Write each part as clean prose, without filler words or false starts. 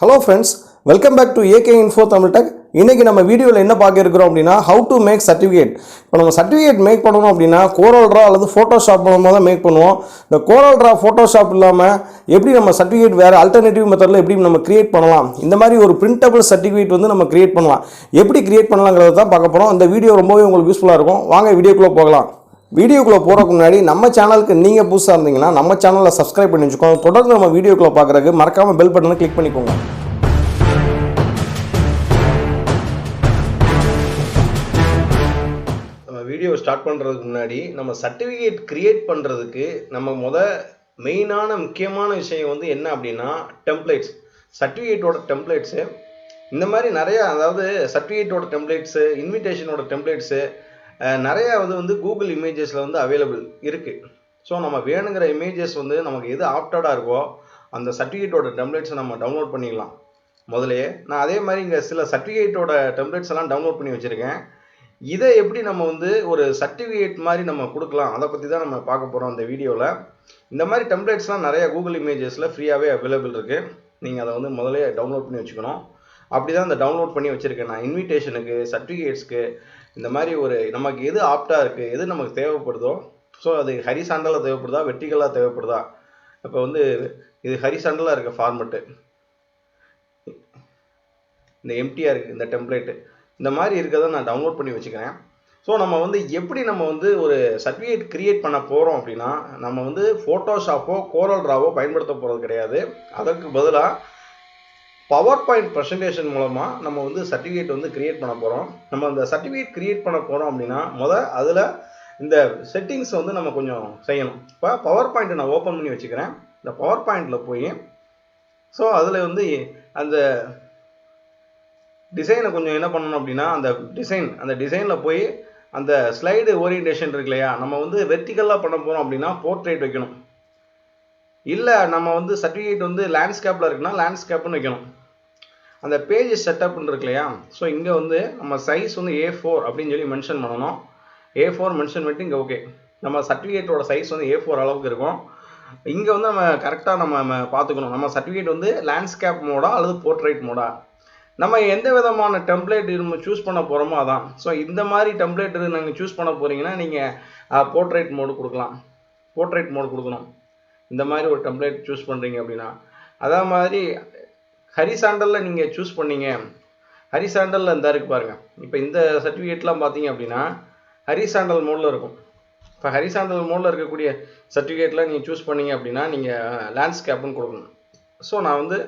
Hello friends, welcome back to AK Info Tamil Tech. இன்னைக்கு நம்ம வீடியோவில் என்ன பார்க்க இருக்கிறோம் அப்படின்னா how to make certificate. இப்போ நம்ம certificate மேக் பண்ணணும் அப்படின்னா coreldraw அல்லது photoshop மூலமாக தான் மேக் பண்ணுவோம். இந்த coreldraw photoshop இல்லாமல் எப்படி நம்ம certificate வேறு alternative மெத்தடில் எப்படி நம்ம கிரியேட் பண்ணலாம், இந்த மாதிரி ஒரு printable certificate வந்து நம்ம கிரியேட் பண்ணலாம். எப்படி கிரியேட் பண்ணலாங்கிறத தான் பார்க்க போகிறோம். இந்த வீடியோ ரொம்பவே உங்களுக்கு யூஸ்ஃபுல்லாக இருக்கும். வாங்க வீடியோக்குள்ளே போகலாம். வீடியோக்குள்ளே போகிறதுக்கு முன்னாடி நம்ம சேனலுக்கு நீங்கள் புதுசாக இருந்தீங்கன்னா நம்ம சேனலை சப்ஸ்கிரைப் பண்ணி வச்சுக்கோங்க. தொடர்ந்து நம்ம வீடியோக்குள்ளே பார்க்குறதுக்கு மறக்காமல் பெல் பட்டனை கிளிக் பண்ணிக்கோங்க. வீடியோ ஸ்டார்ட் பண்ணுறதுக்கு முன்னாடி நம்ம சர்டிஃபிகேட் கிரியேட் பண்ணுறதுக்கு நம்ம மெயினான முக்கியமான விஷயம் வந்து என்ன அப்படின்னா டெம்ப்ளேட்ஸ், சர்டிஃபிகேட்டோட டெம்ப்ளேட்ஸு. இந்த மாதிரி நிறையா, அதாவது சர்டிஃபிகேட்டோட டெம்ப்ளேட்ஸு, இன்விடேஷனோட டெம்ப்ளேட்ஸு நிறையா வந்து கூகுள் இமேஜஸில் வந்து அவைலபிள் இருக்குது. ஸோ நம்ம வேணுங்கிற இமேஜஸ் வந்து நமக்கு எது ஆப்டடாக இருக்கோ அந்த சர்டிஃபிகேட்டோட டெம்ப்ளேட்ஸை நம்ம டவுன்லோட் பண்ணிக்கலாம். முதலையே நான் அதே மாதிரி இங்கே சில சர்டிஃபிகேட்டோட டெம்ப்ளேட்ஸ் எல்லாம் டவுன்லோட் பண்ணி வச்சுருக்கேன். இதை எப்படி நம்ம வந்து ஒரு சர்டிஃபிகேட் மாதிரி நம்ம கொடுக்கலாம், அதை பற்றி தான் நம்ம பார்க்க போகிறோம் இந்த வீடியோவில். இந்த மாதிரி டெம்ப்ளேட்ஸ்லாம் நிறையா கூகுள் இமேஜஸில் ஃப்ரீயாகவே அவைலபிள் இருக்குது. நீங்கள் அதை வந்து முதலே டவுன்லோட் பண்ணி வச்சுக்கணும். அப்படி தான் இந்த டவுன்லோட் பண்ணி வச்சுருக்கேன் நான். இன்விடேஷனுக்கு, சர்டிஃபிகேட்ஸ்க்கு, இந்த மாதிரி ஒரு நமக்கு எது ஆப்டாக இருக்குது, எது நமக்கு தேவைப்படுதோ, ஸோ அது ஹரிசாண்டலாக தேவைப்படுதா, வெர்டிகலாக தேவைப்படுதா. இப்போ வந்து இது ஹரிசாண்டலாக இருக்க ஃபார்மெட்டு, இந்த எம்டியாக இருக்குது இந்த டெம்ப்ளேட்டு, இந்த மாதிரி இருக்கிறத நான் டவுன்லோட் பண்ணி வச்சுக்கிறேன். ஸோ நம்ம வந்து எப்படி நம்ம வந்து ஒரு சர்டிஃபிகேட் கிரியேட் பண்ண போகிறோம் அப்படின்னா, நம்ம வந்து ஃபோட்டோஷாப்போ coreldraw பயன்படுத்த போகிறது கிடையாது. அதற்கு பதிலாக பவர் பாயிண்ட் ப்ரெசன்டேஷன் மூலமாக நம்ம வந்து சர்டிஃபிகேட் வந்து கிரியேட் பண்ண போகிறோம். நம்ம அந்த சர்டிஃபிகேட் கிரியேட் பண்ண போகிறோம் அப்படின்னா அதில் இந்த செட்டிங்ஸ் வந்து நம்ம கொஞ்சம் செய்யணும். இப்போ பவர் பாயிண்ட்டை நான் ஓப்பன் பண்ணி வச்சுக்கிறேன். இந்த பவர் பாயிண்டில் போய் ஸோ அதில் வந்து அந்த டிசைனை கொஞ்சம் என்ன பண்ணணும் அப்படின்னா, அந்த டிசைனில் போய் அந்த ஸ்லைடு ஓரியன்டேஷன் இருக்கு இல்லையா, நம்ம வந்து வெர்டிக்கலாக பண்ண போகிறோம் அப்படின்னா போர்ட்ரேட் வைக்கணும். இல்லை நம்ம வந்து சர்டிஃபிகேட் வந்து லேண்ட்ஸ்கேப்பில் இருக்குன்னா லேண்ட்ஸ்கேப்னு வைக்கணும். அந்த பேஜ் செட்டப்னு இருக்கு இல்லையா, ஸோ இங்கே வந்து நம்ம சைஸ் வந்து A4 அப்படின்னு சொல்லி மென்ஷன் பண்ணணும். A4 மென்ஷன் பண்ணிட்டு இங்கே ஓகே. நம்ம சர்டிஃபிகேட்டோட சைஸ் வந்து A4 அளவுக்கு இருக்கும். இங்கே வந்து நம்ம கரெக்டாக நம்ம பார்த்துக்கணும், நம்ம சர்டிஃபிகேட் வந்து லேண்ட்ஸ்கேப் மோடா அல்லது போர்ட்ரேட் மோடா, நம்ம எந்த விதமான டெம்ப்ளேட் நம்ம சூஸ் பண்ண போகிறோமோ அதான். ஸோ இந்த மாதிரி டெம்ப்ளேட் நீங்கள் சூஸ் பண்ண போகிறீங்கன்னா நீங்கள் போர்ட்ரேட் மோடு கொடுக்கணும். இந்த மாதிரி ஒரு டெம்ப்ளேட் சூஸ் பண்ணுறீங்க அப்படின்னா, அதே மாதிரி ஹரிசாண்டலில் நீங்கள் சூஸ் பண்ணீங்க. ஹரிசாண்டலில் இந்த இருக்கு பாருங்கள். இப்போ இந்த சர்டிஃபிகேட்லாம் பார்த்தீங்க அப்படின்னா ஹரிசாண்டல் மோடில் இருக்கும். இப்போ ஹரிசாண்டல் மோடில் இருக்கக்கூடிய சர்டிஃபிகேட்டில் நீங்கள் சூஸ் பண்ணீங்க அப்படின்னா நீங்கள் லேண்ட்ஸ்கேப்னு கொடுக்கணும். ஸோ நான் வந்து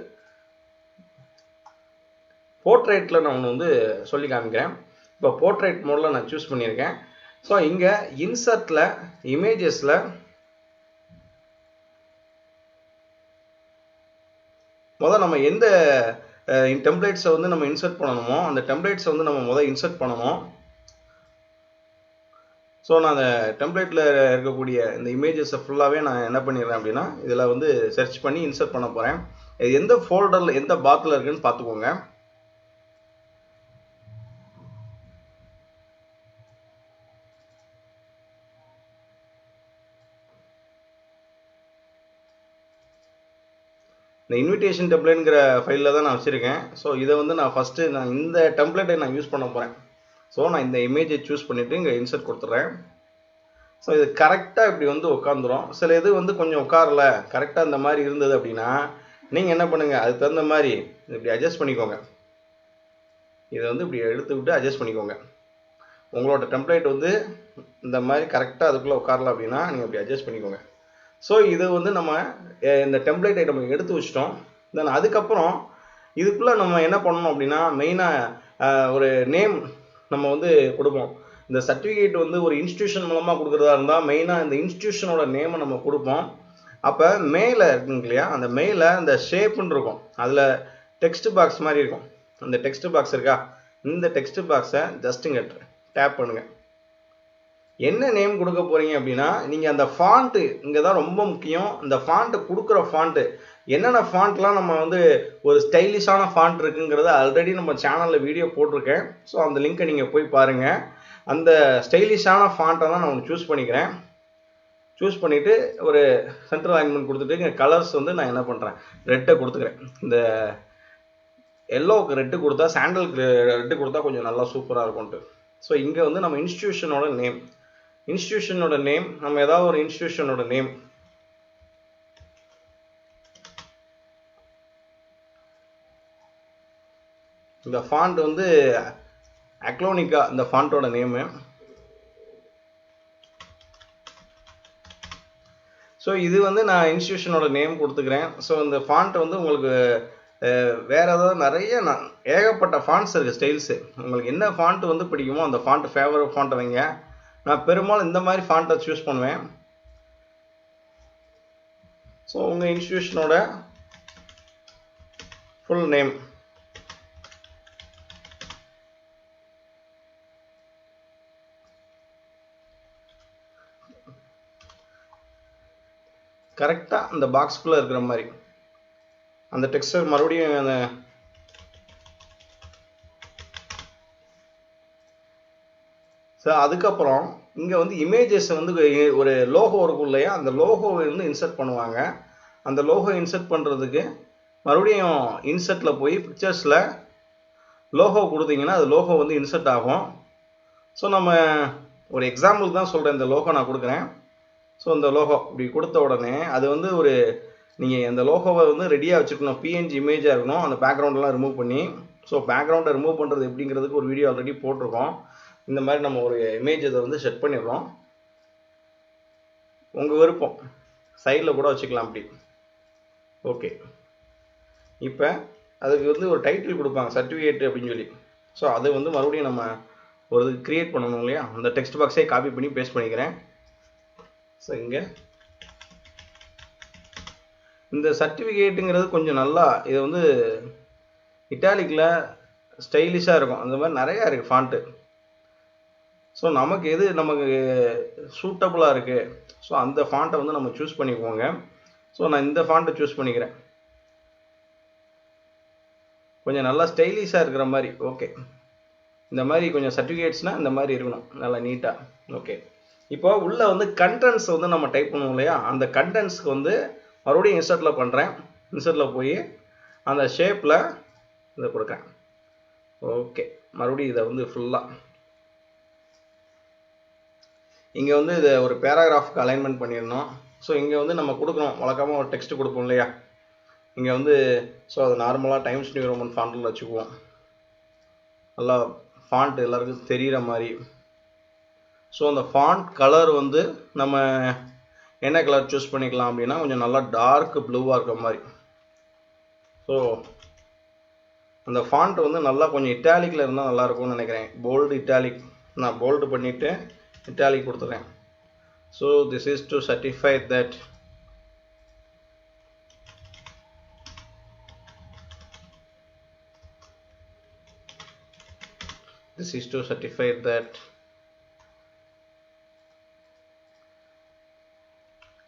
போர்ட்ரேட்டில் நான் ஒன்று வந்து சொல்லி காமிக்கிறேன். இப்போ போர்ட்ரேட் மோடில் நான் சூஸ் பண்ணியிருக்கேன். ஸோ இங்கே இன்சர்ட்டில் இமேஜஸில் நம்ம எந்த டெம்ப்ளேட்ஸை வந்து நம்ம இன்சர்ட் பண்ணணுமோ அந்த டெம்ப்ளேட்ஸை வந்து நம்ம இன்சர்ட் பண்ணணும். ஸோ நான் அந்த டெம்ப்ளேட்டில் இருக்கக்கூடிய இந்த இமேஜஸை ஃபுல்லாகவே நான் என்ன பண்ணிடுறேன் அப்படின்னா இதில் வந்து சர்ச் பண்ணி இன்சர்ட் பண்ண போகிறேன். இது எந்த ஃபோல்டரில் எந்த பாத்தில் இருக்குன்னு பார்த்துக்கோங்க. இந்த இன்விடேஷன் டெம்ப்ளேட்ங்கிற ஃபைலில் தான் நான் வச்சுருக்கேன். ஸோ இதை வந்து நான் இந்த டெம்ப்ளேட்டை நான் யூஸ் பண்ண போகிறேன். ஸோ நான் இந்த இமேஜை சூஸ் பண்ணிவிட்டு இங்கே இன்சர்ட் கொடுத்துட்றேன். ஸோ இது கரெக்டாக இப்படி வந்து உட்காந்துரும். சில இது வந்து கொஞ்சம் உட்காரல, கரெக்டாக இந்த மாதிரி இருந்தது அப்படின்னா நீங்கள் என்ன பண்ணுங்கள், அதுக்கு தகுந்த மாதிரி இப்படி அட்ஜஸ்ட் பண்ணிக்கோங்க. இதை வந்து இப்படி எடுத்து விட்டு அட்ஜஸ்ட் பண்ணிக்கோங்க. உங்களோட டெம்ப்ளேட் வந்து இந்த மாதிரி கரெக்டாக அதுக்குள்ளே உட்காரல அப்படின்னா நீங்கள் இப்படி அட்ஜஸ்ட் பண்ணிக்கோங்க. ஸோ இது வந்து நம்ம இந்த டெம்ப்ளேட்டை நம்ம எடுத்து வச்சிட்டோம். தென் அதுக்கப்புறம் இதுக்குள்ளே நம்ம என்ன பண்ணணும் அப்படின்னா மெயினாக ஒரு நேம் நம்ம வந்து கொடுப்போம். இந்த சர்டிஃபிகேட் வந்து ஒரு இன்ஸ்டியூஷன் மூலமாக கொடுக்குறதா இருந்தால் மெயினாக இந்த இன்ஸ்டியூஷனோட நேமை நம்ம கொடுப்போம். அப்போ மேலே இருக்குங்க இல்லையா, அந்த மேலே அந்த ஷேப்புன்னு இருக்கும், அதில் டெக்ஸ்ட் பாக்ஸ் மாதிரி இருக்கும். அந்த டெக்ஸ்ட் பாக்ஸ் இருக்கா, இந்த டெக்ஸ்ட் பாக்ஸை ஜஸ்ட் இங்கே டேப் பண்ணுங்கள். என்ன நேம் கொடுக்க போகிறீங்க அப்படின்னா நீங்கள் அந்த ஃபாண்ட்டு இங்கே தான் ரொம்ப முக்கியம். இந்த ஃபாண்ட்டு கொடுக்குற ஃபாண்ட்டு என்னென்ன ஃபாண்ட்லாம் நம்ம வந்து ஒரு ஸ்டைலிஷான ஃபாண்ட் இருக்குங்கிறத ஆல்ரெடி நம்ம சேனலில் வீடியோ போட்டிருக்கேன். ஸோ அந்த லிங்க்கை நீங்கள் போய் பாருங்கள். அந்த ஸ்டைலிஷான ஃபாண்ட்டை தான் நான் சூஸ் பண்ணிக்கிறேன். சூஸ் பண்ணிவிட்டு ஒரு சென்ட்ரல் அலைன்மெண்ட் கொடுத்துட்டு இங்கே கலர்ஸ் வந்து நான் என்ன பண்ணுறேன், ரெட்டை கொடுத்துக்கிறேன். இந்த எல்லோவுக்கு ரெட்டு கொடுத்தா, சாண்டலுக்கு ரெட்டு கொடுத்தா கொஞ்சம் நல்லா சூப்பராக இருக்கும்ட்டு. ஸோ இங்கே வந்து நம்ம இன்ஸ்டியூஷனோட நேம் நம்ம ஏதாவது ஒரு இன்ஸ்டியூஷனோட நேம், இந்த ஃபாண்ட் வந்து அக்லோனிக்கா இந்த ஃபாண்டோட நேமு. ஸோ இது வந்து நான் இன்ஸ்டியூஷனோட நேம் கொடுத்துக்கிறேன். ஸோ இந்த ஃபாண்ட் வந்து உங்களுக்கு வேறு ஏதாவது நிறைய ஏகப்பட்ட ஃபாண்ட்ஸ் இருக்குது, ஸ்டைல்ஸு. உங்களுக்கு என்ன ஃபாண்ட் வந்து பிடிக்குமோ அந்த ஃபாண்ட் ஃபேவரட் ஃபாண்ட்டை வைங்க. நான் பெரும்பாலும் இந்த மாதிரி ஃபாண்ட்டை சூஸ் பண்ணுவேன். ஸோ உங்கள் இன்ஸ்டியூஷனோட ஃபுல் நேம், கரெக்டாக அந்த பாக்ஸ்குள்ளே இருக்கிற மாதிரி அந்த டெக்ஸ்டர் மறுபடியும் அந்த அதுக்கப்புறம் இங்கே வந்து இமேஜஸ் வந்து ஒரு லோகோ இருக்கும் இல்லையா, அந்த லோகோவை வந்து இன்சர்ட் பண்ணுவாங்க. அந்த லோகோ இன்சர்ட் பண்ணுறதுக்கு மறுபடியும் இன்சர்ட்டில் போய் பிக்சர்ஸில் லோகோ கொடுத்தீங்கன்னா அது லோகோ வந்து இன்சர்ட் ஆகும். ஸோ நம்ம ஒரு எக்ஸாம்பிள் தான் சொல்கிறேன், இந்த லோகோ நான் கொடுக்குறேன். ஸோ இந்த லோகோ இப்படி கொடுத்த உடனே அது வந்து ஒரு நீங்கள் அந்த லோகோவை வந்து ரெடியாக வச்சுக்கணும், பிஎன்ஜி இமேஜாக இருக்கணும், அந்த பேக்ரவுண்டெலாம் ரிமூவ் பண்ணி. ஸோ பேக்ரவுண்டை ரிமூவ் பண்ணுறது எப்படிங்கிறதுக்கு ஒரு வீடியோ ஆல்ரெடி போட்டிருக்கோம். இந்த மாதிரி நம்ம ஒரு இமேஜ் இதை வந்து செட் பண்ணிடுறோம். உங்கள் விருப்பம், சைடில் கூட வச்சுக்கலாம் அப்படி. ஓகே, இப்போ அதுக்கு வந்து ஒரு டைட்டில் கொடுப்பாங்க, சர்டிஃபிகேட் அப்படின்னு சொல்லி. ஸோ அதை வந்து மறுபடியும் நம்ம ஒரு இது க்ரியேட் பண்ணணும் இல்லையா, அந்த டெக்ஸ்ட் பாக்ஸே காப்பி பண்ணி பேஸ்ட் பண்ணிக்கிறேன். ஸோ இங்கே இந்த சர்டிஃபிகேட்டுங்கிறது கொஞ்சம் நல்லா, இது வந்து இட்டாலிக்கில் ஸ்டைலிஷாக இருக்கும். அந்த மாதிரி நிறையா இருக்குது ஃபாண்ட்டு. ஸோ நமக்கு எது நமக்கு சூட்டபுளாக இருக்குது, ஸோ அந்த ஃபாண்ட்டை வந்து நம்ம சூஸ் பண்ணிக்குவோங்க. ஸோ நான் இந்த ஃபாண்ட்டை சூஸ் பண்ணிக்கிறேன், கொஞ்சம் நல்லா ஸ்டைலிஷாக இருக்கிற மாதிரி. ஓகே, இந்த மாதிரி கொஞ்சம் சர்டிஃபிகேட்ஸ்னால் இந்த மாதிரி இருக்கணும், நல்லா நீட்டாக. ஓகே, இப்போ உள்ளே வந்து கண்டென்ட்ஸ் வந்து நம்ம டைப் பண்ணுவோம் இல்லையா, அந்த கண்டென்ட்ஸ்க்கு வந்து மறுபடியும் இன்சர்ட்டில் பண்ணுறேன். இன்சர்ட்டில் போய் அந்த ஷேப்பில் இதை கொடுக்குறேன். ஓகே, மறுபடியும் இதை வந்து ஃபுல்லாக இங்கே வந்து இதை ஒரு பேராகிராஃப்க்கு அலைன்மெண்ட் பண்ணிடணும். ஸோ இங்கே வந்து நம்ம கொடுக்குறோம், வழக்கமாக ஒரு டெக்ஸ்ட் கொடுப்போம் இல்லையா, இங்கே வந்து ஸோ அது நார்மலாக டைம்ஸ் நியூ ரோமன் ஃபாண்ட்டில் வச்சுக்குவோம், நல்லா ஃபாண்ட் எல்லாருக்கும் தெரிகிற மாதிரி. ஸோ அந்த ஃபாண்ட் கலர் வந்து நம்ம என்ன கலர் சூஸ் பண்ணிக்கலாம் அப்படின்னா கொஞ்சம் நல்லா டார்க் ப்ளூவாக இருக்கிற மாதிரி. ஸோ அந்த ஃபாண்ட் வந்து நல்லா கொஞ்சம் இட்டாலிக்கில் இருந்தால் நல்லாயிருக்கும்னு நினைக்கிறேன். போல்டு இட்டாலிக், நான் போல்டு பண்ணிவிட்டு இட்டாலிக் கொடுத்துறேன். So this is to certify that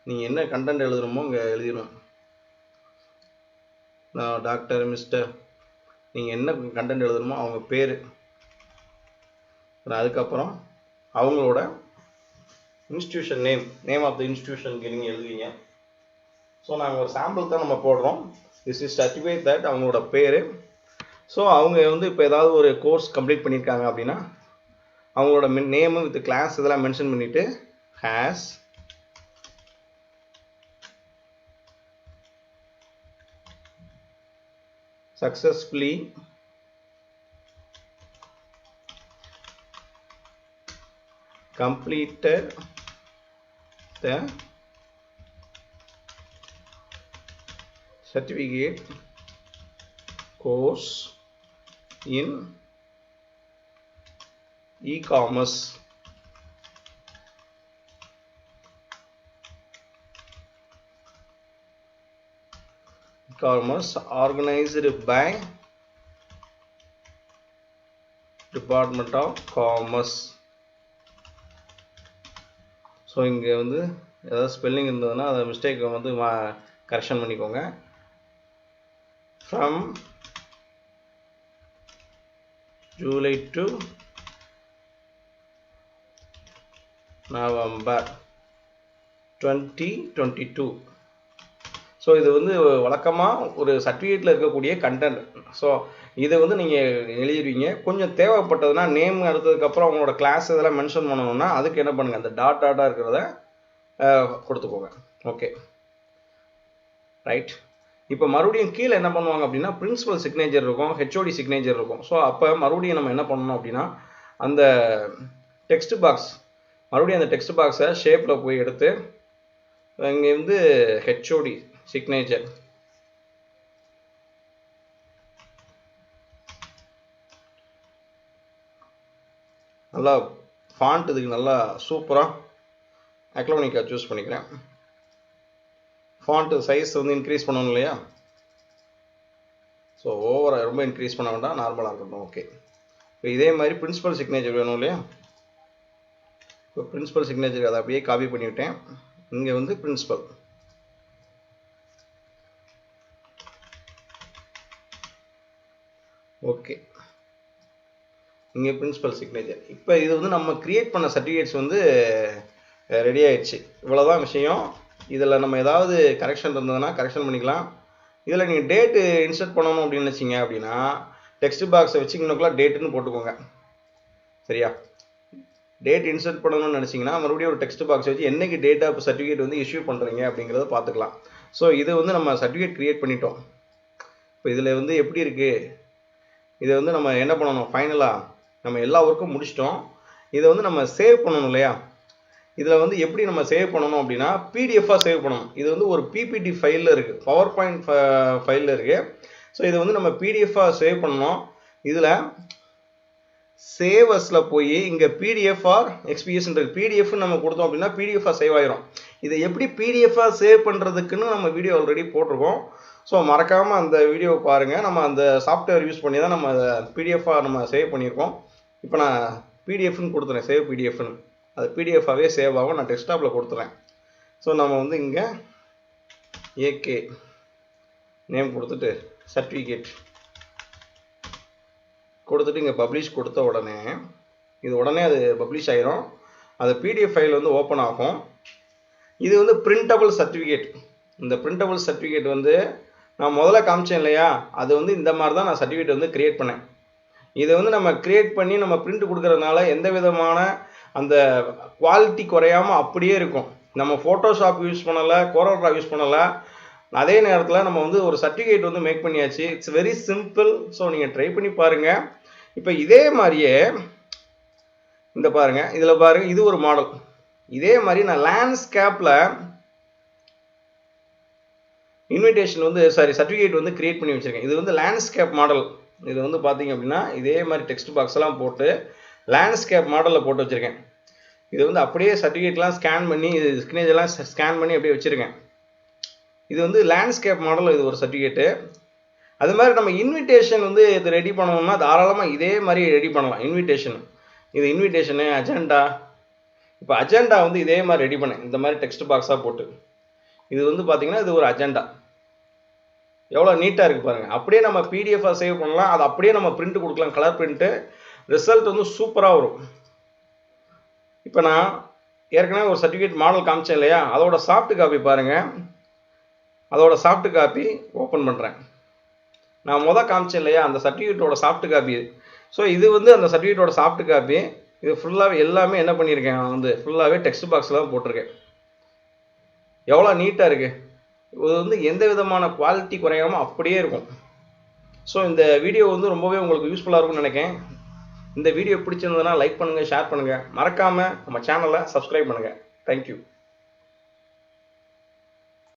நீங்கள் என்ன கண்டென்ட் எழுதணுமோ இங்கே எழுதிடணும். நான் டாக்டர், மிஸ்டர், நீங்கள் என்ன கண்டென்ட் எழுதணுமோ அவங்க பேர், அதுக்கப்புறம் அவங்களோட இன்ஸ்டியூஷன் நேம் ஆஃப் த இன்ஸ்டியூஷனுக்கு நீங்கள் எழுதுவீங்க. ஸோ நாங்கள் ஒரு சாம்பிள் தான் நம்ம போடுறோம். திஸ் இஸ் சர்டிஃபை தட் அவங்களோட பேர். ஸோ அவங்க வந்து இப்போ ஏதாவது ஒரு கோர்ஸ் கம்ப்ளீட் பண்ணியிருக்காங்க அப்படின்னா அவங்களோட நேமு வித் கிளாஸ் இதெல்லாம் மென்ஷன் பண்ணிவிட்டு has successfully completed the certificate course in e-commerce organized by Department of Commerce. So இங்கே வந்து ஏதாவது ஸ்பெல்லிங் இருந்ததுன்னா அதை மிஸ்டேக்கை வந்து கரெக்ஷன் பண்ணிக்கோங்க. From July to November 2022. So இது வந்து வழக்கமாக ஒரு சர்டிஃபிகேட்டில் இருக்கக்கூடிய கண்டென்ட். ஸோ இதை வந்து நீங்கள் எழுதிடுவீங்க. கொஞ்சம் தேவைப்பட்டதுன்னா நேம் எடுத்ததுக்கப்புறம் அவங்களோட கிளாஸ் இதெல்லாம் மென்ஷன் பண்ணணும்னா அதுக்கு என்ன பண்ணுங்கள், அந்த டாட்டாக இருக்கிறத கொடுத்துக்கோங்க. Okay right. இப்போ மறுபடியும் கீழே என்ன பண்ணுவாங்க அப்படின்னா பிரின்சிபல் சிக்னேச்சர் இருக்கும், ஹெச்ஓடி சிக்னேச்சர் இருக்கும். ஸோ அப்போ மறுபடியும் நம்ம என்ன பண்ணணும் அப்படின்னா அந்த டெக்ஸ்ட் பாக்ஸ் மறுபடியும் அந்த டெக்ஸ்ட் பாக்ஸை ஷேப்பில் போய் எடுத்து இங்கே வந்து ஹெச்ஓடி சிக்னேச்சர் நல்லா ஃபாண்ட் இதுக்கு நல்லா சூப்பராக அக்லோனிக்காக சூஸ் பண்ணிக்கிறேன். ஃபாண்ட் சைஸ் வந்து இன்க்ரீஸ் பண்ணணும் இல்லையா? ஸோ ஓவராக ரொம்ப இன்க்ரீஸ் பண்ண வேண்டாம், நார்மலாக இருக்கட்டும். ஓகே. இப்போ இதே மாதிரி பிரின்சிபல் சிக்னேச்சர் வேணும் இல்லையா? இப்போ பிரின்சிபல் சிக்னேச்சர் அதை அப்படியே காப்பி பண்ணிவிட்டேன். இங்கே வந்து பிரின்சிபல். ஓகே, இங்கே பிரின்சிபல் சிக்னேச்சர். இப்போ இது வந்து நம்ம கிரியேட் பண்ண சர்டிஃபிகேட்ஸ் வந்து ரெடி ஆயிடுச்சு. இவ்வளோதான் விஷயம். இதில் நம்ம ஏதாவது கரெக்ஷன் இருந்ததுன்னா கரெக்ஷன் பண்ணிக்கலாம். இதில் நீங்கள் டேட்டு இன்சர்ட் பண்ணணும் அப்படின்னு நினச்சிங்க அப்படின்னா டெக்ஸ்ட் பாக்ஸை வச்சுக்கணுக்குள்ள டேட்டுன்னு போட்டுக்கோங்க. சரியா? டேட் இன்சர்ட் பண்ணணும்னு நினச்சிங்கன்னா மறுபடியும் ஒரு டெக்ஸ்ட் பாக்ஸ் வச்சு என்னைக்கு டேட் ஆஃப் சர்டிஃபிகேட் வந்து இஷ்யூ பண்ணுறீங்க அப்படிங்கிறத பார்த்துக்கலாம். ஸோ இது வந்து நம்ம சர்டிஃபிகேட் க்ரியேட் பண்ணிட்டோம். இப்போ இதில் வந்து எப்படி இருக்குது, இதை வந்து நம்ம என்ன பண்ணணும், ஃபைனலாக நம்ம எல்லா ஒர்க்கும் முடிச்சிட்டோம். இதை வந்து நம்ம சேவ் பண்ணணும் இல்லையா? இதில் வந்து எப்படி நம்ம சேவ் பண்ணணும் அப்படின்னா பிடிஎஃபாக சேவ் பண்ணணும். இது வந்து ஒரு பிபிடி ஃபைலில் இருக்குது, பவர் பாயிண்ட் ஃபைலில் இருக்குது. ஸோ இதை வந்து நம்ம பிடிஎஃபாக சேவ் பண்ணணும். இதில் சேவஸில் போய் இங்கே பிடிஎஃப் ஆர் எக்ஸ்பிஎஸ்ன்றது பிடிஎஃப்னு நம்ம கொடுத்தோம் அப்படின்னா பிடிஎஃபாக சேவ் ஆகிரும். இதை எப்படி பிடிஎஃபாக சேவ் பண்ணுறதுக்குன்னு நம்ம வீடியோ ஆல்ரெடி போட்டிருக்கோம். ஸோ மறக்காமல் அந்த வீடியோவை பாருங்கள். நம்ம அந்த சாஃப்ட்வேர் யூஸ் பண்ணி தான் நம்ம அதை பிடிஎஃபாக நம்ம சேவ் பண்ணியிருக்கோம். இப்போ நான் பிடிஎஃப்னு கொடுத்துறேன், சேவ் பிடிஎஃப்னு. அது பிடிஎஃபாகவே சேவ் ஆகும். நான் டெஸ்க்டாப்பில் கொடுத்துறேன். ஸோ நம்ம வந்து இங்கே ஏகே நேம் கொடுத்துட்டு சர்டிஃபிகேட் கொடுத்துட்டு இங்கே பப்ளிஷ் கொடுத்த உடனே அது பப்ளிஷ் ஆகிரும். அது பிடிஎஃப் ஃபைல் வந்து ஓப்பன் ஆகும். இது வந்து பிரிண்டபிள் சர்டிஃபிகேட். இந்த பிரிண்டபிள் சர்டிஃபிகேட் வந்து நான் முதல்ல காமிச்சேன் இல்லையா, அது வந்து இந்த மாதிரி தான் நான் சர்டிஃபிகேட் வந்து கிரியேட் பண்ணேன். இதை வந்து நம்ம கிரியேட் பண்ணி நம்ம பிரிண்ட் கொடுக்கறதுனால எந்த விதமான அந்த குவாலிட்டி குறையாமல் அப்படியே இருக்கும். நம்ம ஃபோட்டோஷாப் யூஸ் பண்ணலை, coreldraw யூஸ் பண்ணலை. அதே நேரத்தில் நம்ம வந்து ஒரு சர்டிஃபிகேட் வந்து மேக் பண்ணியாச்சு. It's very simple. ஸோ நீங்கள் ட்ரை பண்ணி பாருங்கள். இப்போ இதே மாதிரியே இந்த பாருங்கள், இதில் பாருங்கள், இது ஒரு மாடல். இதே மாதிரி நான் லேண்ட்ஸ்கேப்பில் இன்விடேஷன் வந்து சர்டிஃபிகேட் வந்து கிரியேட் பண்ணி வச்சுருக்கேன். இது வந்து லேண்ட்ஸ்கேப் மாடல். இது வந்து பார்த்தீங்க அப்படின்னா இதே மாதிரி டெக்ஸ்ட் பாக்ஸ் எல்லாம் போட்டு லேண்ட்ஸ்கேப் மாடலில் போட்டு வச்சுருக்கேன். இது வந்து அப்படியே சர்டிஃபிகேட்லாம் ஸ்கேன் பண்ணி சிக்னேச்சர்லாம் ஸ்கேன் பண்ணி அப்படியே வச்சுருக்கேன். இது வந்து லேண்ட்ஸ்கேப் மாடல். இது ஒரு சர்டிஃபிகேட்டு. அது மாதிரி நம்ம இன்விடேஷன் வந்து இது ரெடி பண்ணணும்னா தாராளமாக இதே மாதிரி ரெடி பண்ணலாம். இது இன்விடேஷனு அஜெண்டா. இப்போ அஜெண்டா வந்து இதே மாதிரி ரெடி பண்ணேன், இந்த மாதிரி டெக்ஸ்ட் பாக்ஸாக போட்டு. இது வந்து பார்த்தீங்கன்னா இது ஒரு அஜெண்டா. எவ்வளோ நீட்டாக இருக்குது பாருங்கள். அப்படியே நம்ம பிடிஎஃபாக சேவ் பண்ணலாம். அது அப்படியே நம்ம பிரிண்ட் கொடுக்கலாம், கலர் பிரிண்ட்டு. ரிசல்ட் வந்து சூப்பராக வரும். இப்போ நான் ஏற்கனவே ஒரு சர்டிஃபிகேட் மாடல் காமிச்சேன் இல்லையா, அதோட சாஃப்ட் காப்பி பாருங்கள். அதோட சாஃப்ட் காப்பி ஓப்பன் பண்ணுறேன். நான் காமிச்சேன் இல்லையா அந்த சர்டிஃபிகேட்டோட சாஃப்ட் காப்பி. ஸோ இது வந்து அந்த சர்டிஃபிகேட்டோட சாஃப்ட் காப்பி. இது ஃபுல்லாகவே எல்லாமே என்ன பண்ணியிருக்கேன், நான் வந்து ஃபுல்லாகவே டெக்ஸ்ட் பாக்ஸில் தான் போட்டிருக்கேன். எவ்வளோ நீட்டாக இருக்குது. இது வந்து எந்த விதமான குவாலிட்டி குறையாமல் அப்படியே இருக்கும். ஸோ இந்த வீடியோ வந்து ரொம்பவே உங்களுக்கு யூஸ்ஃபுல்லாக இருக்கும்னு நினைக்கிறேன். இந்த வீடியோ பிடிச்சிருந்ததுன்னா லைக் பண்ணுங்கள், ஷேர் பண்ணுங்கள். மறக்காமல் நம்ம சேனலை சப்ஸ்கிரைப் பண்ணுங்கள். தேங்க்யூ.